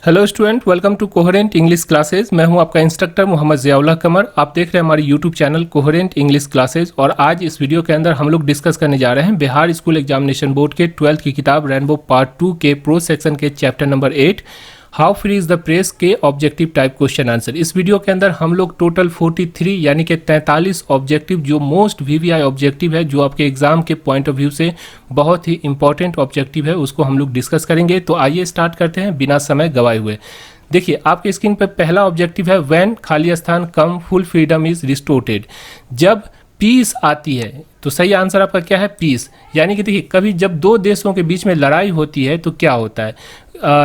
Hello student, welcome to coherent English classes. मैं हूं आपका इंस्ट्रक्टर मोहम्मद ज़ियाउल्लाह कमर। आप देख रहे हैं हमारी YouTube channel coherent English classes. और आज इस वीडियो के अंदर हम लोग डिस्कस करने जा रहे हैं बिहार स्कूल एग्जामिनेशन बोर्ड के 12th की किताब रेनबो पार्ट 2 के प्रो सेक्शन के chapter number 8 how free is the press के ऑब्जेक्टिव टाइप क्वेश्चन आंसर। इस वीडियो के अंदर हम लोग टोटल 43 यानी कि 43 ऑब्जेक्टिव जो मोस्ट वीवीआई ऑब्जेक्टिव है, जो आपके एग्जाम के पॉइंट ऑफ व्यू से बहुत ही इंपॉर्टेंट ऑब्जेक्टिव है, उसको हम लोग डिस्कस करेंगे। तो आइए स्टार्ट करते हैं बिना समय गवाए हुए। देखिए आपके स्क्रीन पर पहला ऑब्जेक्टिव है व्हेन खाली स्थान कम फुल फ्रीडम इज रिस्टोर्टेड। जब पीस आती है तो सही आंसर आपका क्या है? पीस। यानी कि देखिए कभी जब दो देशों के बीच में लड़ाई होती है तो क्या होता है,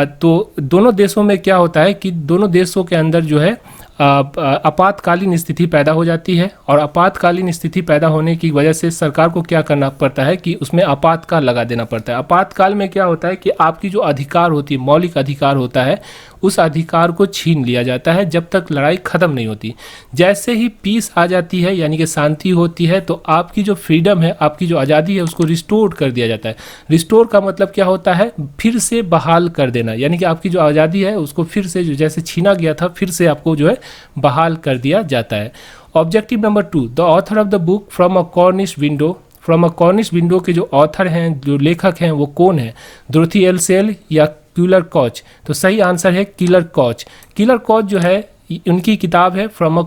तो दोनों देशों में क्या होता है कि दोनों देशों के अंदर जो है आपातकालीन स्थिति पैदा हो जाती है। और आपातकालीन स्थिति पैदा होने की वजह से सरकार को क्या करना पड़ता है कि उसमें आपातकाल लगा देना पड़ता है। आपातकाल में क्या होता है कि आपकी जो अधिकार होती है, मौलिक अधिकार होता है, उस अधिकार को छीन लिया जाता है जब तक लड़ाई ख़त्म नहीं होती। जैसे ही पीस आ जाती है यानी कि शांति होती है तो आपकी जो फ्रीडम है, आपकी जो आज़ादी है, उसको रिस्टोर कर दिया जाता है। रिस्टोर का मतलब क्या होता है? फिर से बहाल कर देना। यानी कि आपकी जो आज़ादी है उसको फिर से जो जैसे छीना गया था फिर से आपको जो है बहाल कर दिया जाता है। Objective number 2, the author of the book from a Cornish window. From a Cornish window के जो ऑथर हैं, जो लेखक हैं, वो कौन है? डोरोथी एल सेल या किलर कॉच? तो सही आंसर है किलर कॉच। किलर कॉच जो है उनकी किताब है फ्रॉम अ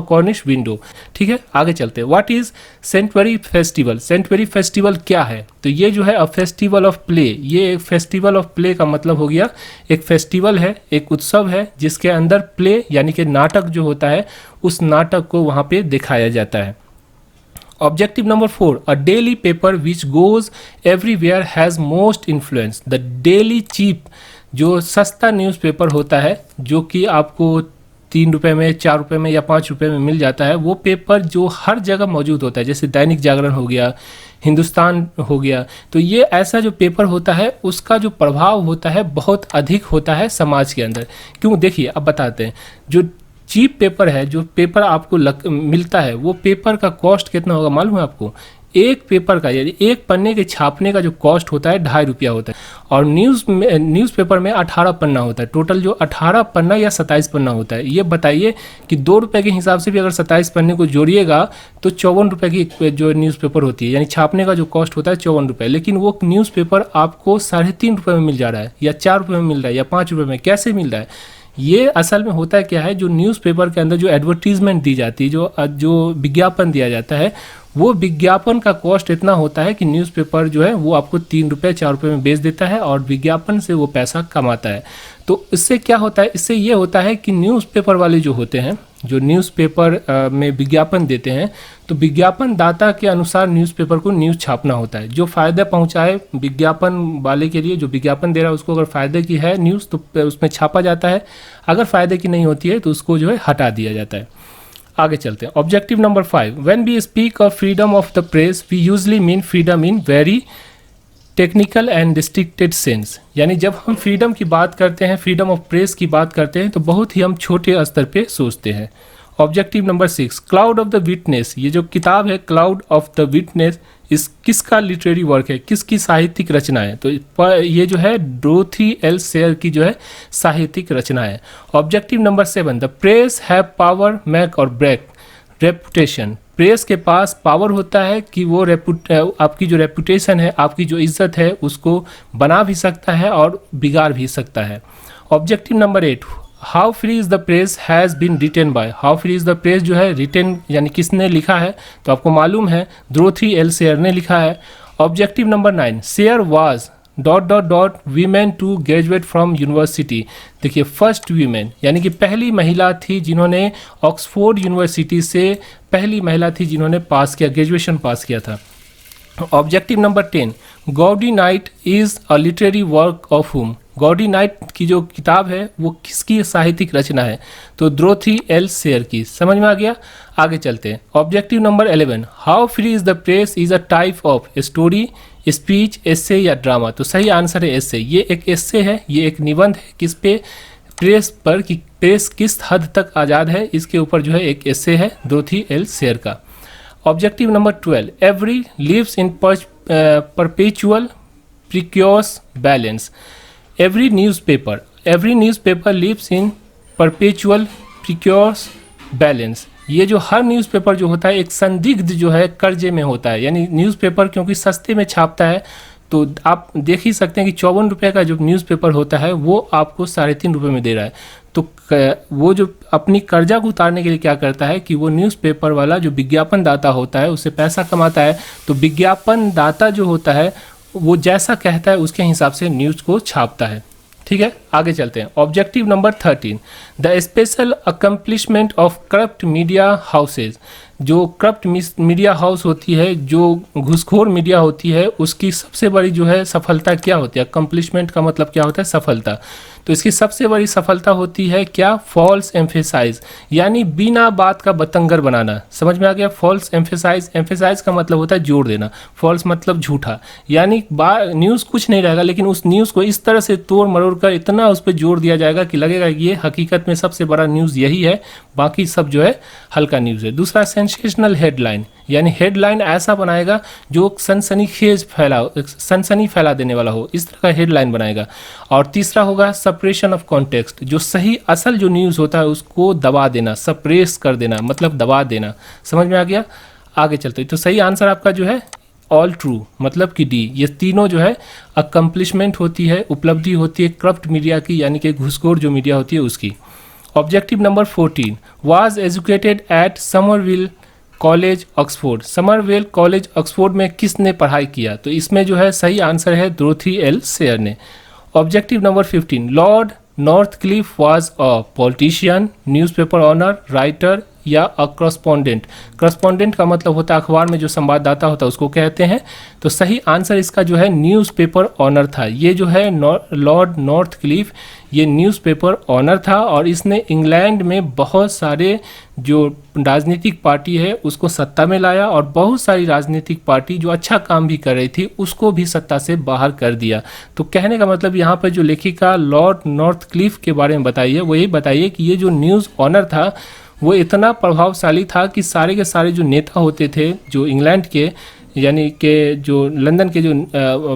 कॉर्निश विंडो। ठीक है, आगे चलते हैं। What is century festival? Century festival क्या है? तो ये जो है अ फेस्टिवल ऑफ प्ले। ये एक फेस्टिवल ऑफ प्ले का मतलब हो गया एक फेस्टिवल है, एक उत्सव है जिसके अंदर प्ले यानी कि नाटक जो होता है, उस नाटक को वहाँ पे दिखाया जाता है। Objective number 4, a daily paper which goes everywhere has most influence. The daily cheap, जो सस्ता न्यूज़पेपर होता है जो कि आपको 3 रुपये में, 4 रुपये में या 5 रुपये में मिल जाता है, वो पेपर जो हर जगह मौजूद होता है, जैसे दैनिक जागरण हो गया, हिंदुस्तान हो गया, तो ये ऐसा जो पेपर होता है उसका जो प्रभाव होता है बहुत अधिक होता है समाज के अंदर। क्यों? देखिए अब बताते हैं। जो चीप पेपर है, जो पेपर आपको मिलता है, वो पेपर का कॉस्ट कितना होगा मालूम है आपको? एक पेपर का यानी एक पन्ने के छापने का जो कॉस्ट होता है 2.5 रुपया होता है। और न्यूज़पेपर में 18 पन्ना होता है। टोटल जो 18 पन्ना या 27 पन्ना होता है। ये बताइए कि 2 रुपये के हिसाब से भी अगर 27 पन्ने को जोड़िएगा तो 54 रुपये की जो न्यूज़पेपर होती है, यानी छापने का जो कॉस्ट होता है 54 रुपये। लेकिन वो न्यूज़पेपर आपको 3.5 रुपये में मिल जा रहा है, या 4 रुपये में मिल रहा है, या 5 रुपये में। कैसे मिल रहा है? ये असल में होता है क्या है, जो न्यूज़पेपर के अंदर जो एडवर्टीजमेंट दी जाती है, जो विज्ञापन दिया जाता है, वो विज्ञापन का कॉस्ट इतना होता है कि न्यूज़पेपर जो है वो आपको 3 रुपये 4 रुपये में बेच देता है और विज्ञापन से वो पैसा कमाता है। तो इससे क्या होता है? इससे ये होता है कि न्यूज़पेपर वाले जो होते हैं, जो न्यूज़पेपर में विज्ञापन देते हैं, तो विज्ञापन दाता के अनुसार न्यूज़पेपर को न्यूज़ छापना होता है। जो फ़ायदा पहुंचाए विज्ञापन वाले के लिए, जो विज्ञापन दे रहा है उसको अगर फ़ायदे की है न्यूज़ तो उसमें छापा जाता है, अगर फ़ायदे की नहीं होती है तो उसको जो है हटा दिया जाता है। आगे चलते हैं। Objective number 5, when we speak of freedom of the press we usually mean freedom in very technical and restricted sense. यानी जब हम फ्रीडम की बात करते हैं, फ्रीडम ऑफ प्रेस की बात करते हैं, तो बहुत ही हम छोटे स्तर पे सोचते हैं। Objective number 6, cloud of the witness. ये जो किताब है क्लाउड ऑफ द विटनेस, इस किसका लिटरेरी वर्क है, किसकी साहित्यिक रचना है? तो ये जो है डोरोथी एल सेल की जो है साहित्यिक रचना है। Objective number 7, the press have power make और ब्रेक रेपुटेशन। प्रेस के पास पावर होता है कि वो आपकी जो रेपुटेशन है, आपकी जो इज्जत है, उसको बना भी सकता है और बिगाड़ भी सकता है। Objective number 8, how free is the press has been written by. How free is the press जो है रिटेन यानी किसने लिखा है? तो आपको मालूम है डोरोथी एल सेयर ने लिखा है। Objective number 9, Sayer was ... women to graduate from university. देखिए फर्स्ट वीमेन यानी कि पहली महिला थी जिन्होंने ऑक्सफोर्ड यूनिवर्सिटी से पहली महिला थी जिन्होंने पास किया, ग्रेजुएशन पास किया था। Objective number 10, gaudy night is a literary work of हुम। गॉडी नाइट की जो किताब है वो किसकी साहित्यिक रचना है? तो डोरोथी एल सेयर की। समझ में आ गया? आगे चलते हैं। Objective number 11, how free is the press is a type of story, speech, essay या ड्रामा। तो सही आंसर है एस्से। ये एक एस्से है, ये एक निबंध है किस पे? प्रेस पर, कि प्रेस किस हद तक आज़ाद है, इसके ऊपर जो है एक एस्से है डोरोथी एल सेयर का। Objective number 12, every lives in perpetual precarious balance. Every newspaper, every newspaper lives in perpetual precarious balance. ये जो हर न्यूज़पेपर जो होता है एक संदिग्ध जो है कर्जे में होता है, यानी न्यूज़पेपर क्योंकि सस्ते में छापता है तो आप देख ही सकते हैं कि 54 रुपये का जो न्यूज़पेपर होता है वो आपको 3.5 रुपये में दे रहा है। तो वो जो अपनी कर्जा को उतारने के लिए क्या करता है कि वो न्यूज़पेपर वाला जो विज्ञापन दाता होता है उससे पैसा कमाता है। तो विज्ञापन दाता जो होता है वो जैसा कहता है उसके हिसाब से न्यूज़ को छापता है। ठीक है, आगे चलते हैं। Objective number 13, the special accomplishment of corrupt media houses. जो करप्ट मीडिया हाउस होती है, जो घूसखोर मीडिया होती है, उसकी सबसे बड़ी जो है सफलता क्या होती है? अकम्पलिशमेंट का मतलब क्या होता है? सफलता। तो इसकी सबसे बड़ी सफलता होती है क्या? फॉल्स एम्फेसाइज, यानी बिना बात का बतंगर बनाना। समझ में आ गया? फॉल्स एम्फेसाइज, एम्फेसाइज का मतलब होता है जोर देना, फॉल्स मतलब झूठा, यानी न्यूज़ कुछ नहीं रहेगा लेकिन उस न्यूज़ को इस तरह से तोड़ मरोड़ कर इतना उस पर जोर दिया जाएगा कि लगेगा ये हकीकत में सबसे बड़ा न्यूज़ यही है, बाकी सब जो है हल्का न्यूज़ है। दूसरा सेंसेशनल हेडलाइन, यानी हेडलाइन ऐसा बनाएगा जो सनसनी फैला देने वाला हो, इस तरह का हेडलाइन बनाएगा। और तीसरा होगा सप्रेशन ऑफ कॉन्टेक्स्ट, जो सही असल जो न्यूज़ होता है उसको दबा देना, सप्रेस कर देना मतलब दबा देना। समझ में आ गया? आगे चलते तो सही आंसर आपका जो है ऑल ट्रू, मतलब कि डी। ये तीनों जो है अकम्पलिशमेंट होती है, उपलब्धि होती है करप्ट मीडिया की, यानी कि घुसखोर जो मीडिया होती है उसकी। Objective number 14, was educated eight Somerville college Oxford. Somerville college Oxford में किसने पढ़ाई किया? तो इसमें जो है सही आंसर है डोरथी एल सेयर ने। Objective number 15, Lord Northcliffe was a politician, newspaper owner, writer या अ करस्पॉन्डेंट। करस्पॉन्डेंट का मतलब होता है अखबार में जो संवाददाता होता है उसको कहते हैं। तो सही आंसर इसका जो है न्यूज़पेपर ऑनर था। ये जो है लॉर्ड नॉर्थक्लिफ ये न्यूज़पेपर ऑनर था और इसने इंग्लैंड में बहुत सारे जो राजनीतिक पार्टी है उसको सत्ता में लाया और बहुत सारी राजनीतिक पार्टी जो अच्छा काम भी कर रही थी उसको भी सत्ता से बाहर कर दिया। तो कहने का मतलब यहाँ पर जो लेखिका लॉर्ड नॉर्थक्लिफ के बारे में बताइए वो यही बताइए कि ये जो न्यूज़ ऑनर था वो इतना प्रभावशाली था कि सारे के सारे जो नेता होते थे जो इंग्लैंड के, यानी कि जो लंदन के जो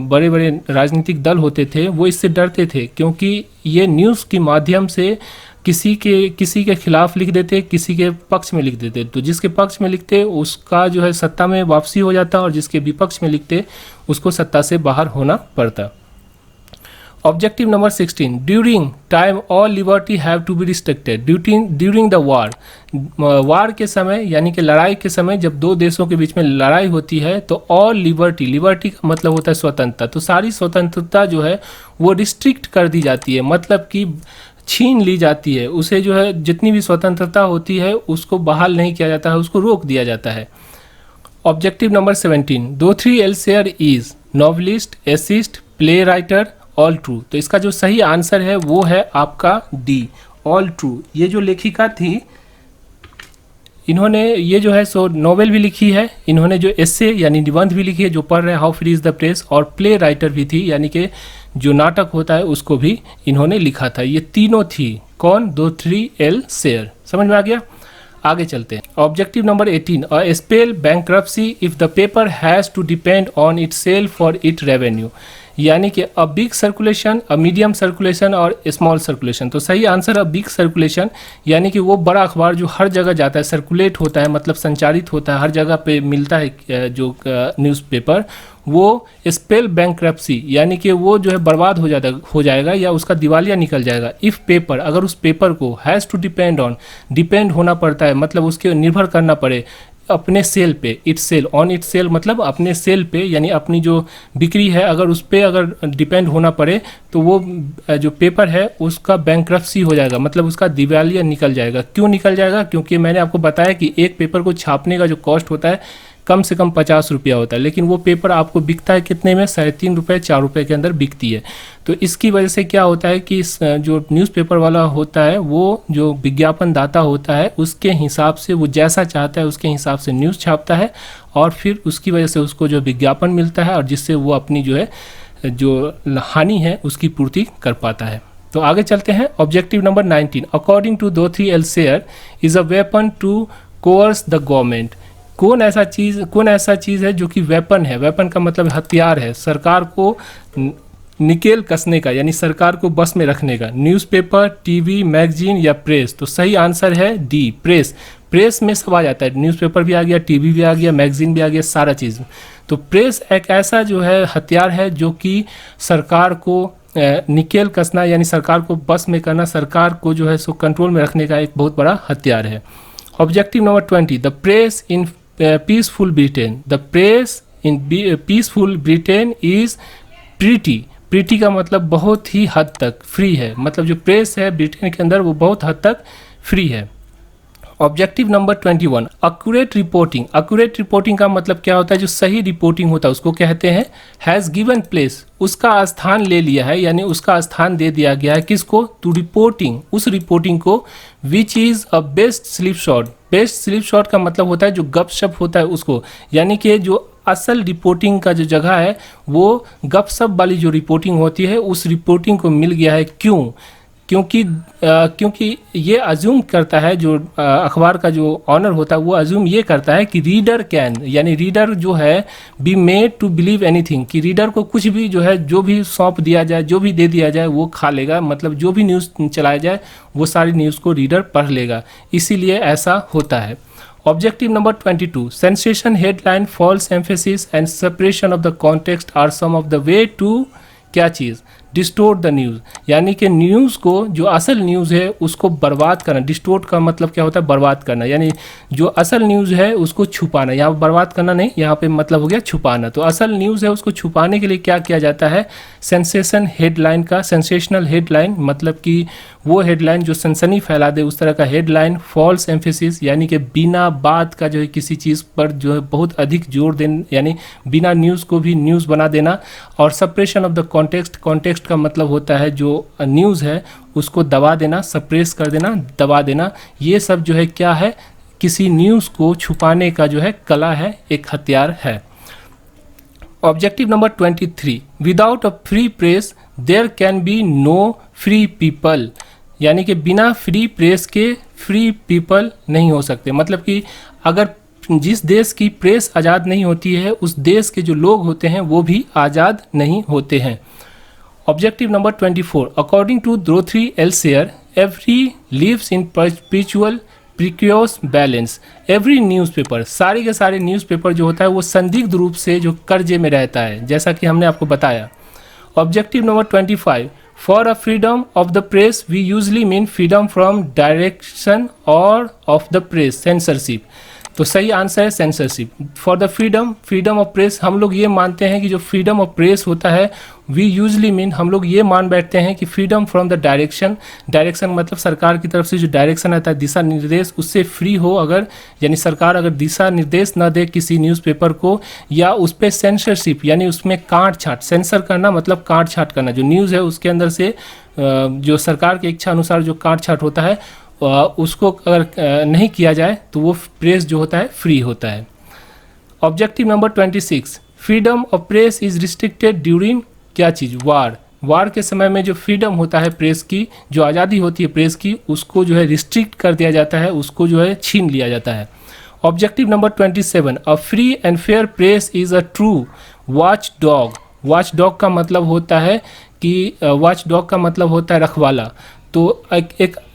बड़े बड़े राजनीतिक दल होते थे वो इससे डरते थे, क्योंकि ये न्यूज़ के माध्यम से किसी के खिलाफ लिख देते, किसी के पक्ष में लिख देते। तो जिसके पक्ष में लिखते उसका जो है सत्ता में वापसी हो जाता और जिसके विपक्ष में लिखते उसको सत्ता से बाहर होना पड़ता। Objective number 16, during time all liberty have to be restricted. During the war के समय, यानी कि लड़ाई के समय जब दो देशों के बीच में लड़ाई होती है तो ऑल लिबर्टी का मतलब होता है स्वतंत्रता, तो सारी स्वतंत्रता जो है वो रिस्ट्रिक्ट कर दी जाती है, मतलब कि छीन ली जाती है। उसे जो है जितनी भी स्वतंत्रता होती है उसको बहाल नहीं किया जाता है, उसको रोक दिया जाता है। Objective number 17, डोरथी L share is novelist, assist, play writer, all true. तो इसका जो सही आंसर है वो है आपका डी, ऑल ट्रू। ये जो लेखिका थी इन्होंने ये जो है सो नोवेल भी लिखी है, इन्होंने जो एस्से यानी निबंध भी लिखी है जो पढ़ रहे हैं how free is the press, और प्ले राइटर भी थी, यानी कि जो नाटक होता है उसको भी इन्होंने लिखा था। ये तीनों थी कौन? Dorothy L Sayer. समझ में आ गया? आगे चलते हैं। Objective number 18, a spell bankruptcy if the paper has to depend on it sale for it revenue, यानी कि a big circulation, a medium circulation और स्मॉल सर्कुलेशन। तो सही आंसर अ बिग सर्कुलेशन, यानी कि वो बड़ा अखबार जो हर जगह जाता है, सर्कुलेट होता है मतलब संचारित होता है, हर जगह पे मिलता है जो न्यूज़पेपर, वो स्पेल बैंक्रप्सी, यानी कि वो जो है बर्बाद हो जाएगा या उसका दिवालिया निकल जाएगा। इफ़ पेपर, अगर उस पेपर को has to depend on, depend होना पड़ता है मतलब उसके निर्भर करना पड़े अपने सेल पे, it sale, on it sale मतलब अपने सेल पे, यानी अपनी जो बिक्री है अगर उस पर अगर डिपेंड होना पड़े तो वो जो पेपर है उसका बैंक्रप्सी हो जाएगा, मतलब उसका दिवालिया निकल जाएगा। क्यों निकल जाएगा? क्योंकि मैंने आपको बताया कि एक पेपर को छापने का जो कॉस्ट होता है कम से कम 50 रुपया होता है, लेकिन वो पेपर आपको बिकता है कितने में? 3.5 रुपये 4 रुपये के अंदर बिकती है। तो इसकी वजह से क्या होता है कि जो न्यूज़पेपर वाला होता है वो जो विज्ञापन दाता होता है उसके हिसाब से वो जैसा चाहता है उसके हिसाब से न्यूज़ छापता है और फिर उसकी वजह से उसको जो विज्ञापन मिलता है और जिससे वो अपनी जो है जो हानि है उसकी पूर्ति कर पाता है। तो आगे चलते हैं। Objective number 19, according to Dorothy L Sayer is a weapon to coerce the government. कौन ऐसा चीज़ है जो कि वेपन है? वेपन का मतलब हथियार है, सरकार को निकेल कसने का यानी सरकार को बस में रखने का, न्यूज़पेपर, टीवी, मैगजीन या प्रेस। तो सही आंसर है डी, प्रेस। प्रेस में सब आ जाता है, न्यूज़पेपर भी आ गया, टीवी भी आ गया, मैगजीन भी आ गया, सारा चीज़। तो प्रेस एक ऐसा जो है हथियार है जो कि सरकार को निकेल कसना यानी सरकार को बस में करना, सरकार को जो है सो कंट्रोल में रखने का एक बहुत बड़ा हथियार है। Objective number 20, the press in peaceful Britain, the press in peaceful Britain is pretty. Pretty का मतलब बहुत ही हद तक फ्री है, मतलब जो प्रेस है ब्रिटेन के अंदर वो बहुत हद तक फ्री है। Objective number 21, accurate reporting. Accurate reporting का मतलब क्या होता है, जो सही रिपोर्टिंग होता है उसको कहते हैं हैज़ गिवन प्लेस, उसका स्थान ले लिया है यानी उसका स्थान दे दिया गया है किसको, टू रिपोर्टिंग, उस रिपोर्टिंग को, which is a best slip shot. Best slip shot का मतलब होता है जो गपशप होता है उसको, यानी कि जो असल रिपोर्टिंग का जो जगह है वो गपशप वाली जो रिपोर्टिंग होती है उस रिपोर्टिंग को मिल गया है। क्यों? क्योंकि ये अज्यूम करता है, जो अखबार का जो ऑनर होता है वो अज्यूम ये करता है कि रीडर कैन, यानी रीडर जो है be made to believe anything, कि रीडर को कुछ भी जो है जो भी सौंप दिया जाए, जो भी दे दिया जाए वो खा लेगा, मतलब जो भी न्यूज़ चलाया जाए वो सारी न्यूज़ को रीडर पढ़ लेगा, इसीलिए ऐसा होता है। Objective number 22, sensation, headline, false emphasis and separation of the context are some of the way to क्या चीज़, डिस्टोर्ट द न्यूज़, यानी कि न्यूज़ को, जो असल न्यूज़ है उसको बर्बाद करना। डिस्टोर्ट का मतलब क्या होता है, बर्बाद करना, यानी जो असल न्यूज़ है उसको छुपाना। यहाँ बर्बाद करना नहीं, यहाँ पे मतलब हो गया छुपाना। तो असल न्यूज़ है उसको छुपाने के लिए क्या किया जाता है, सेंसेशन हेडलाइन का, सेंसेशनल हेडलाइन मतलब कि वो हेडलाइन जो सनसनी फैला दे उस तरह का हेडलाइन, फॉल्स एम्फेसिस यानी कि बिना बात का जो है किसी चीज़ पर जो है बहुत अधिक जोर देना, यानी बिना न्यूज़ को भी न्यूज़ बना देना, और suppression of the context, context का मतलब होता है जो न्यूज़ है उसको दबा देना, सप्रेस कर देना, दबा देना। ये सब जो है क्या है, किसी न्यूज़ को छुपाने का जो है कला है, एक हथियार है। Objective number 23, without a free press there can be no free people, यानी कि बिना फ्री प्रेस के फ्री पीपल नहीं हो सकते। मतलब कि अगर जिस देश की प्रेस आज़ाद नहीं होती है उस देश के जो लोग होते हैं वो भी आज़ाद नहीं होते हैं। Objective number 24, according to Dorothy L Sayers every lives in perpetual precarious balance. Every newspaper, सारे के सारे न्यूज़पेपर जो होता है वो संदिग्ध रूप से जो कर्जे में रहता है, जैसा कि हमने आपको बताया। Objective number 25, for a freedom of the press we usually mean freedom from direction और ऑफ द प्रेस, सेंसरशिप। तो सही आंसर है censorship. For the freedom of press, हम लोग ये मानते हैं कि जो फ्रीडम ऑफ प्रेस होता है वी यूजली मीन, हम लोग ये मान बैठते हैं कि freedom from the direction, direction मतलब सरकार की तरफ से जो डायरेक्शन आता है, दिशा निर्देश, उससे फ्री हो अगर, यानी सरकार अगर दिशा निर्देश न दे किसी न्यूज़पेपर को, या उस पर सेंसरशिप यानी उसमें काट छाट, सेंसर करना मतलब काट छाट करना, जो न्यूज़ है उसके अंदर से जो सरकार की इच्छा अनुसार जो काट छाट होता है उसको अगर नहीं किया जाए तो वो प्रेस जो होता है फ्री होता है। Objective number 26, freedom of press is restricted during क्या चीज़, वार के समय में जो फ्रीडम होता है प्रेस की, जो आज़ादी होती है प्रेस की, उसको जो है रिस्ट्रिक्ट कर दिया जाता है, उसको जो है छीन लिया जाता है। Objective number 27, a free and fair press is a true watch dog. Watch dog का मतलब होता है कि वॉच डॉग का मतलब होता है रखवाला। तो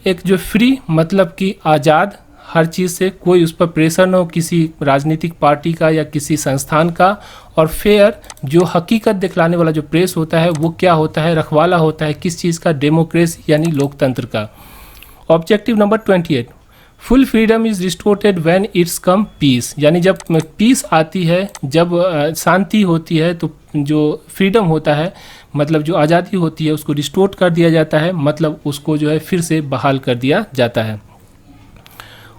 एक जो फ्री मतलब कि आज़ाद, हर चीज़ से कोई उस पर प्रेशर न हो किसी राजनीतिक पार्टी का या किसी संस्थान का, और फेयर जो हकीकत दिखलाने वाला जो प्रेस होता है वो क्या होता है, रखवाला होता है किस चीज़ का, डेमोक्रेसी यानी लोकतंत्र का। Objective number 28, full freedom is restored when it's come peace, यानी जब पीस आती है, जब शांति होती है तो जो फ्रीडम होता है मतलब जो आज़ादी होती है उसको रिस्टोर कर दिया जाता है, मतलब उसको जो है फिर से बहाल कर दिया जाता है।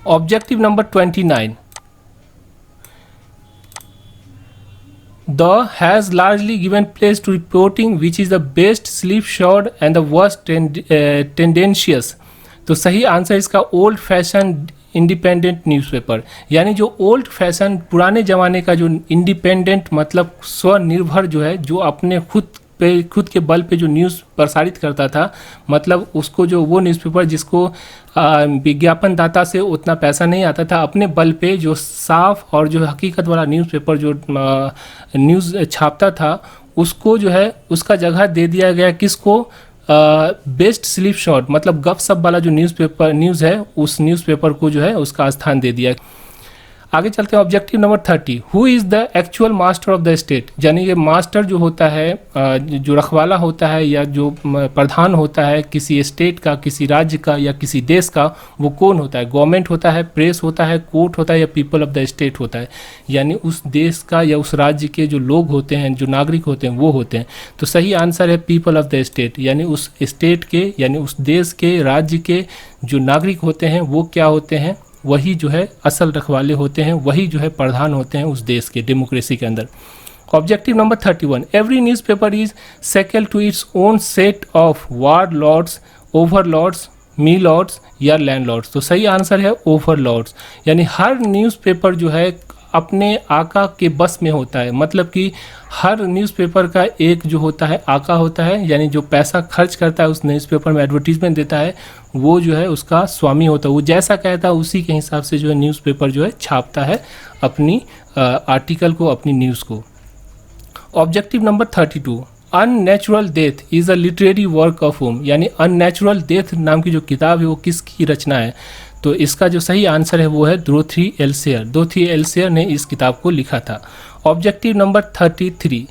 Objective number 29, the has largely given place to reporting which is the best slipshod and the worst tendentious. तो सही आंसर इसका ओल्ड फैशन इंडिपेंडेंट न्यूज़पेपर, यानी जो ओल्ड फैशन पुराने ज़माने का जो इंडिपेंडेंट मतलब स्वनिर्भर जो है, जो अपने खुद के बल पे जो न्यूज़ प्रसारित करता था, मतलब उसको जो वो न्यूज़पेपर जिसको विज्ञापन दाता से उतना पैसा नहीं आता था, अपने बल पे जो साफ और जो हकीकत वाला न्यूज़पेपर जो न्यूज़ छापता था उसको जो है उसका जगह दे दिया गया किसको, बेस्ट स्लीप शॉट, मतलब गप सप वाला जो न्यूज़ है उस न्यूज़पेपर को जो है उसका स्थान दे दिया। आगे चलते हैं objective number 30, who is the actual master of the state, यानी ये मास्टर जो होता है, जो रखवाला होता है या जो प्रधान होता है किसी स्टेट का, किसी राज्य का या किसी देश का, वो कौन होता है? गवर्नमेंट होता है, प्रेस होता है, कोर्ट होता है या पीपल ऑफ द स्टेट होता है? यानी उस देश का या उस राज्य के जो लोग होते हैं, जो नागरिक होते हैं, वो होते हैं। तो सही आंसर है पीपल ऑफ द स्टेट, यानी उस स्टेट के यानी उस देश के, राज्य के जो नागरिक होते हैं वो क्या होते हैं, वही जो है असल रखवाले होते हैं, वही जो है प्रधान होते हैं उस देश के डेमोक्रेसी के अंदर। Objective number 31, every newspaper is sequel to its own set of warlords, overlords, me lords या लैंड लॉर्ड्स। तो सही आंसर है ओवरलॉर्ड्स, यानी हर न्यूज़पेपर जो है अपने आका के बस में होता है, मतलब कि हर न्यूज़पेपर का एक जो होता है आका होता है, यानी जो पैसा खर्च करता है उस न्यूज़पेपर में एडवर्टीजमेंट देता है, वो जो है उसका स्वामी होता है, वो जैसा कहता है उसी के हिसाब से जो है न्यूज़पेपर जो है छापता है अपनी आर्टिकल को, अपनी न्यूज़ को। Objective number 32, unnatural death is a literary work of home, यानी अननेचुरल डेथ नाम की जो किताब है वो किसकी रचना है? तो इसका जो सही आंसर है वो है डोरोथी एल्सेयर। डोरोथी एल्सेयर ने इस किताब को लिखा था। Objective number 33,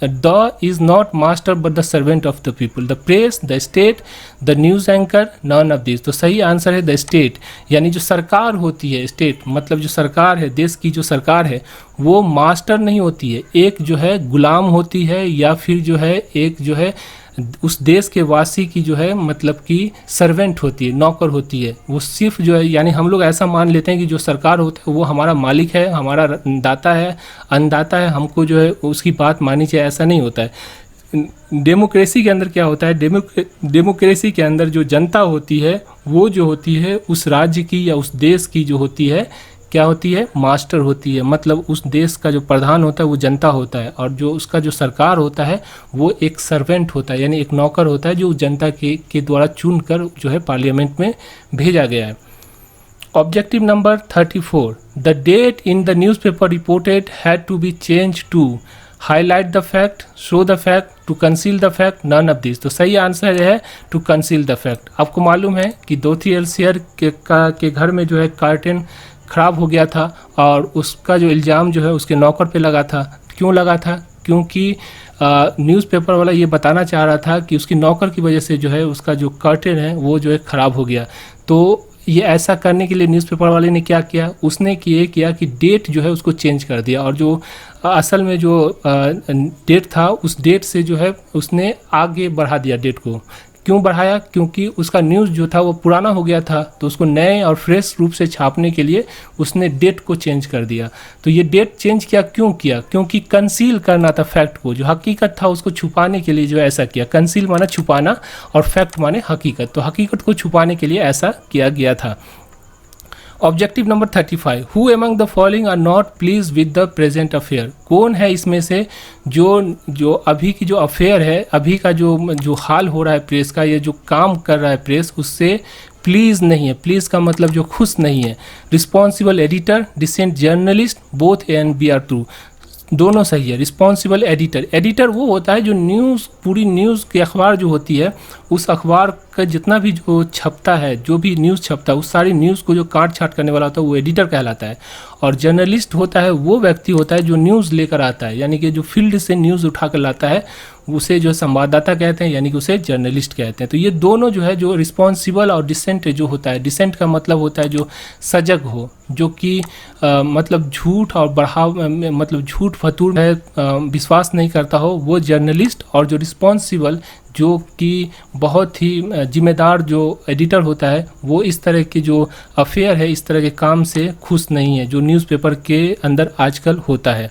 the is not master but the servant of the people, the press, the state, the news anchor, none of this. तो सही आंसर है द स्टेट, यानी जो सरकार होती है, स्टेट मतलब जो सरकार है, देश की जो सरकार है, वो मास्टर नहीं होती है, एक जो है गुलाम होती है, या फिर जो है एक जो है उस देश के वासी की जो है मतलब कि सर्वेंट होती है, नौकर होती है। वो सिर्फ जो है, यानी हम लोग ऐसा मान लेते हैं कि जो सरकार होता है वो हमारा मालिक है, हमारा दाता है, अन्नदाता है, हमको जो है उसकी बात माननी चाहिए, ऐसा नहीं होता है। डेमोक्रेसी के अंदर क्या होता है, डेमोक्रेसी के अंदर जो जनता होती है वो जो होती है उस राज्य की या उस देश की जो होती है, क्या होती है, मास्टर होती है, मतलब उस देश का जो प्रधान होता है वो जनता होता है, और जो उसका जो सरकार होता है वो एक सर्वेंट होता है, यानी एक नौकर होता है जो जनता के द्वारा चुन कर जो है पार्लियामेंट में भेजा गया है। Objective number 34, the date in the newspaper reported had to be change to highlight the fact, show the fact, to conceal the fact, none of this. तो सही आंसर है टू कंसील द फैक्ट। आपको मालूम है कि Dorothy एल्सेयर के घर में जो है कर्टेन ख़राब हो गया था, और उसका जो इल्ज़ाम जो है उसके नौकर पे लगा था। क्यों लगा था? क्योंकि न्यूज़पेपर वाला ये बताना चाह रहा था कि उसकी नौकर की वजह से जो है उसका जो कर्टेन है वो जो है ख़राब हो गया। तो ये ऐसा करने के लिए न्यूज़पेपर वाले ने क्या किया, उसने ये किया कि डेट जो है उसको चेंज कर दिया, और जो असल में जो डेट था उस डेट से जो है उसने आगे बढ़ा दिया डेट को। क्यों बढ़ाया? क्योंकि उसका न्यूज़ जो था वो पुराना हो गया था, तो उसको नए और फ्रेश रूप से छापने के लिए उसने डेट को चेंज कर दिया। तो ये डेट चेंज किया, क्यों किया? क्योंकि कंसील करना था फैक्ट को, जो हकीकत था उसको छुपाने के लिए जो ऐसा किया। कंसील माना छुपाना और फैक्ट माने हकीकत, तो हकीकत को छुपाने के लिए ऐसा किया गया था। Objective number 35, who among the following are not please with the present affair, कौन है इसमें से जो अभी की जो अफेयर है, अभी का जो हाल हो रहा है प्रेस का, ये जो काम कर रहा है प्रेस, उससे प्लीज़ नहीं है। प्लीज़ का मतलब जो खुश नहीं है। Responsible editor, decent journalist, both A and B are true, दोनों सही है। रिस्पॉन्सिबल एडिटर, एडिटर वो होता है जो न्यूज़, पूरी न्यूज़ की अखबार जो होती है, उस अखबार का जितना भी जो छपता है, जो भी न्यूज़ छपता है, उस सारी न्यूज़ को जो काट छाट करने वाला होता है वो एडिटर कहलाता है। और जर्नलिस्ट होता है वो व्यक्ति होता है जो न्यूज़ लेकर आता है, यानी कि जो फील्ड से न्यूज़ उठा कर लाता है, उसे जो संवाददाता कहते हैं, यानी कि उसे जर्नलिस्ट कहते हैं। तो ये दोनों जो है, जो रिस्पॉन्सिबल और डिसेंट जो होता है, डिसेंट का मतलब होता है जो सजग हो, जो कि मतलब झूठ और मतलब झूठ फतूर है, विश्वास नहीं करता हो, वो जर्नलिस्ट। और जो रिस्पॉन्सिबल, जो कि बहुत ही जिम्मेदार जो एडिटर होता है, वो इस तरह की जो अफेयर है, इस तरह के काम से खुश नहीं है, जो न्यूज़पेपर के अंदर आजकल होता है।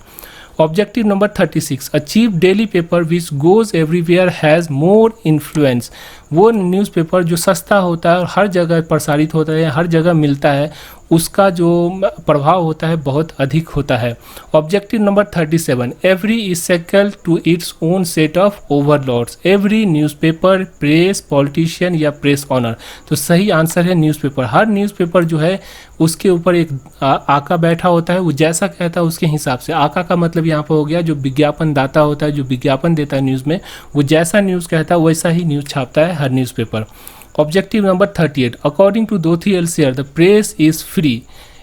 Objective number 36, a cheap daily paper which goes everywhere has more influence, वो न्यूज़पेपर जो सस्ता होता है और हर जगह प्रसारित होता है, हर जगह मिलता है, उसका जो प्रभाव होता है बहुत अधिक होता है। Objective number 37, every is sequel to its own set of overlords, every newspaper press politician या प्रेस ऑनर। तो सही आंसर है न्यूज़पेपर। हर न्यूज़पेपर जो है उसके ऊपर एक आका बैठा होता है, वो जैसा कहता है उसके हिसाब से। आका का मतलब यहाँ पर हो गया जो विज्ञापन दाता होता है, जो विज्ञापन देता है न्यूज़ में, वो जैसा न्यूज़ कहता है वैसा ही न्यूज़ छापता है हर newspaper. Objective number 38, according to Dorothy L Sayers the press is free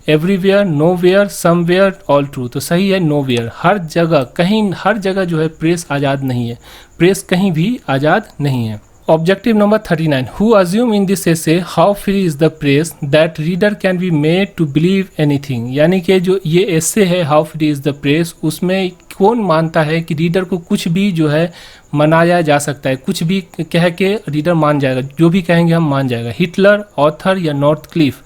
everywhere nowhere somewhere all true. तो सही है नोवेयर, हर जगह, कहीं, हर जगह जो है प्रेस आज़ाद नहीं है, प्रेस कहीं भी आज़ाद नहीं है। Objective number 39, who assume in this essay how free is the press that reader can be made to believe anything. यानी कि जो ये एसे है how free is the press, उसमें कौन मानता है कि रीडर को कुछ भी जो है मनाया जा सकता है, कुछ भी कह के रीडर मान जाएगा, जो भी कहेंगे हम मान जाएगा। हिटलर, ऑथर या Northcliffe,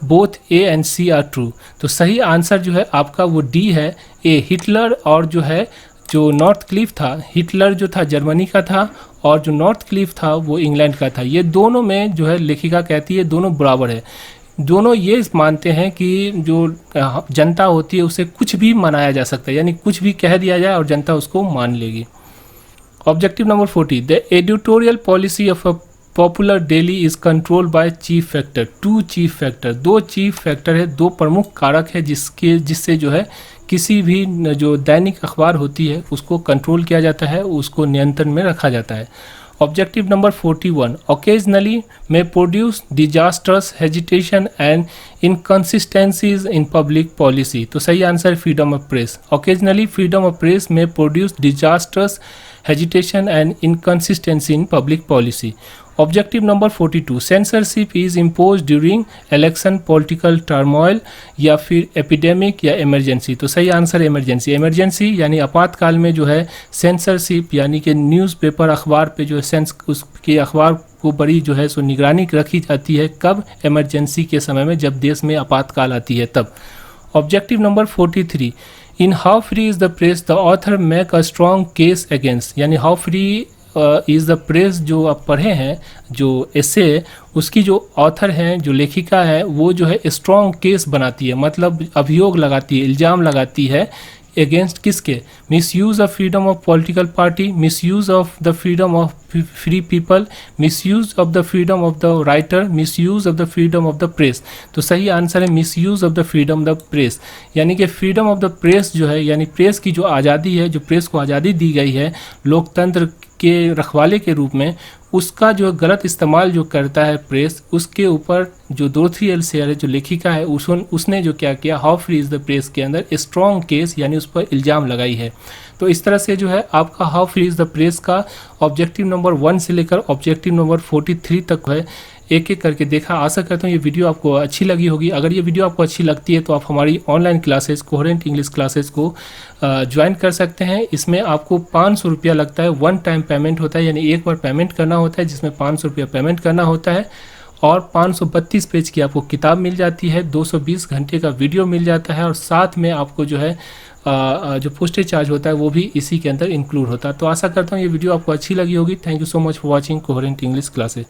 both A and C are true. तो सही आंसर जो है आपका वो डी है, ए। हिटलर और जो है जो नॉर्थ क्लिफ था, हिटलर जो था जर्मनी का था और जो नॉर्थ क्लिफ था वो इंग्लैंड का था। ये दोनों में जो है लेखिका कहती है दोनों बराबर है। दोनों ये मानते हैं कि जो जनता होती है उसे कुछ भी मनाया जा सकता है, यानी कुछ भी कह दिया जाए और जनता उसको मान लेगी। Objective number 40, the editorial policy of a popular daily is control by chief factor. Two chief factor, दो चीफ फैक्टर है, दो प्रमुख कारक है जिससे जो है किसी भी जो दैनिक अखबार होती है उसको कंट्रोल किया जाता है, उसको नियंत्रण में रखा जाता है। Objective number 41, occasionally may produce disasters hesitation and inconsistencies in public policy. तो सही answer freedom of press. Occasionally freedom of press may produce disasters hesitation and inconsistency in public policy. Objective number 42, censorship is impose during election political turmoil या फिर epidemic या emergency. तो सही answer emergency. Emergency यानी आपातकाल में जो है सेंसरशिप यानी कि न्यूज़पेपर अखबार पे जो है उसकी अखबार को बड़ी जो है सो निगरानी रखी जाती है। कब? इमरजेंसी के समय में, जब देश में आपातकाल आती है तब। Objective number 43, in how free is the press the author make a strong case against. यानी how free is the press जो आप पढ़े हैं, जो एसे, उसकी जो ऑथर हैं, जो लेखिका है, वो जो है स्ट्रॉन्ग केस बनाती है, मतलब अभियोग लगाती है, इल्ज़ाम लगाती है अगेंस्ट किसके? Misuse of freedom of political party, misuse of the freedom of free people, misuse of the freedom of the writer, misuse of the freedom of the press. तो सही आंसर है misuse of the freedom of the press. यानी कि freedom of the press जो है, यानी press की जो आज़ादी है, जो प्रेस को आज़ादी दी गई है लोकतंत्र के रखवाले के रूप में, उसका जो गलत इस्तेमाल जो करता है प्रेस, उसके ऊपर जो डोरथी एल्सेयर है, जो लेखिका है, उसने जो क्या किया, how free is the press के अंदर स्ट्रॉन्ग केस यानी उस पर इल्ज़ाम लगाई है। तो इस तरह से जो है आपका how free is the press का ऑब्जेक्टिव नंबर 1 से लेकर ऑब्जेक्टिव नंबर 43 तक है, एक एक करके देखा। आशा करता हूँ ये वीडियो आपको अच्छी लगी होगी। अगर ये वीडियो आपको अच्छी लगती है तो आप हमारी online classes coherent English classes को ज्वाइन कर सकते हैं। इसमें आपको 500 रुपया लगता है, वन टाइम पेमेंट होता है, यानी एक बार पेमेंट करना होता है, जिसमें 500 रुपया पेमेंट करना होता है और 532 पेज की आपको किताब मिल जाती है, 220 घंटे का वीडियो मिल जाता है और साथ में आपको जो है जो पोस्टेज चार्ज होता है वो भी इसी के अंदर इंक्लूड होता है। तो आशा करता हूँ ये वीडियो आपको अच्छी लगी होगी। Thank you so much for watching coherent English classes.